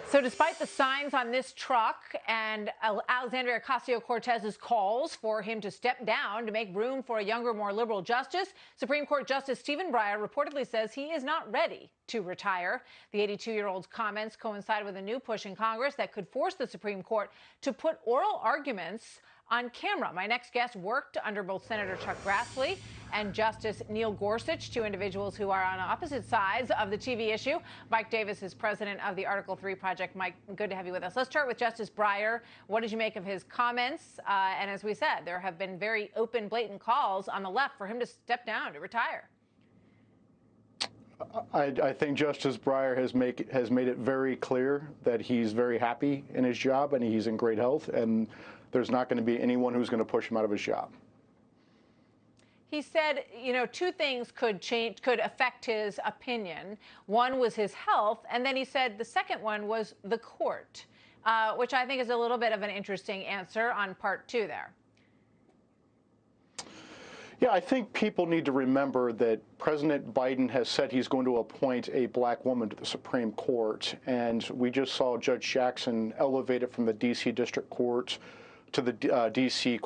So despite the signs on this truck and Alexandria Ocasio-Cortez's calls for him to step down to make room for a younger, more liberal justice, Supreme Court Justice Stephen Breyer reportedly says he is not ready to retire. The 82-year-old's comments coincide with a new push in Congress that could force the Supreme Court to put oral arguments on camera. My next guest worked under both Senator Chuck Grassley and Justice Neil Gorsuch, two individuals who are on opposite sides of the TV issue. Mike Davis is president of the Article 3 Project. Mike, good to have you with us. Let's start with Justice Breyer. What did you make of his comments? And as we said, there have been very open, blatant calls on the left for him to step down, to retire. I think Justice Breyer has made it very clear that he's very happy in his job and he's in great health, and there's not going to be anyone who's going to push him out of his job. He said, you know, two things could affect his opinion. One was his health, and then he said the second one was the court, which I think is a little bit of an interesting answer on part two there. Yeah, I think people need to remember that President Biden has said he's going to appoint a black woman to the Supreme Court, and we just saw Judge Jackson elevated from the D.C. District Court to the D.C.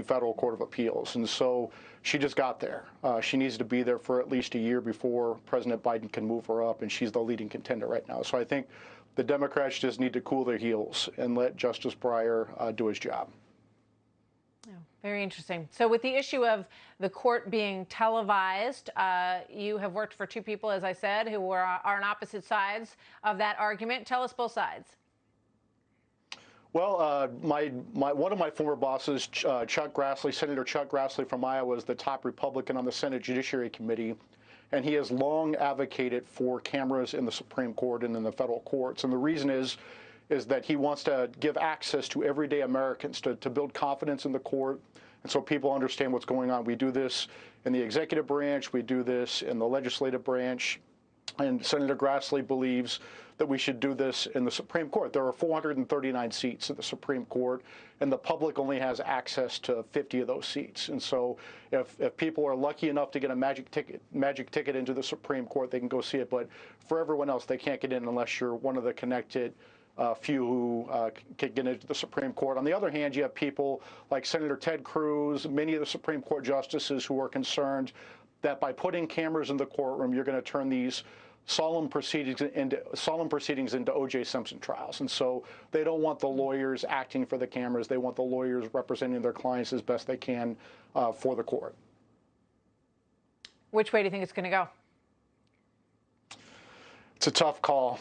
Federal Court of Appeals, and so she just got there. She needs to be there for at least a year before President Biden can move her up, and she's the leading contender right now. So I think the Democrats just need to cool their heels and let Justice Breyer do his job. Oh, very interesting. So with the issue of the court being televised, you have worked for two people, as I said, who are on opposite sides of that argument. Tell us both sides. Well, one of my former bosses, Chuck Grassley, Senator Chuck Grassley from Iowa, is the top Republican on the Senate Judiciary Committee, and he has long advocated for cameras in the Supreme Court and in the federal courts. And the reason is that he wants to give access to everyday Americans to build confidence in the court, and so people understand what's going on. We do this in the executive branch, we do this in the legislative branch, and Senator Grassley believes that we should do this in the Supreme Court. There are 439 seats in the Supreme Court, and the public only has access to 50 of those seats. And so if people are lucky enough to get a magic ticket into the Supreme Court, they can go see it. But for everyone else, they can't get in unless you're one of the connected few who can get into the Supreme Court. On the other hand, you have people like Senator Ted Cruz, many of the Supreme Court justices who are concerned that by putting cameras in the courtroom, you're going to turn these solemn proceedings into O.J. Simpson trials. And so they don't want the lawyers acting for the cameras. They want the lawyers representing their clients as best they can for the court. Which way do you think it's going to go? It's a tough call.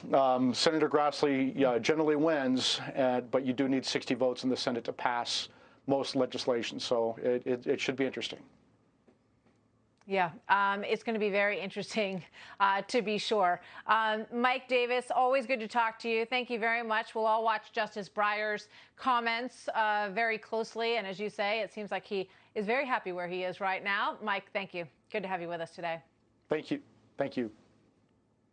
Senator Grassley generally wins, but you do need 60 votes in the Senate to pass most legislation. So it should be interesting. Yeah, it's going to be very interesting, to be sure. Mike Davis, always good to talk to you. Thank you very much. We'll all watch Justice Breyer's comments very closely. And as you say, it seems like he is very happy where he is right now. Mike, thank you. Good to have you with us today. Thank you. Thank you.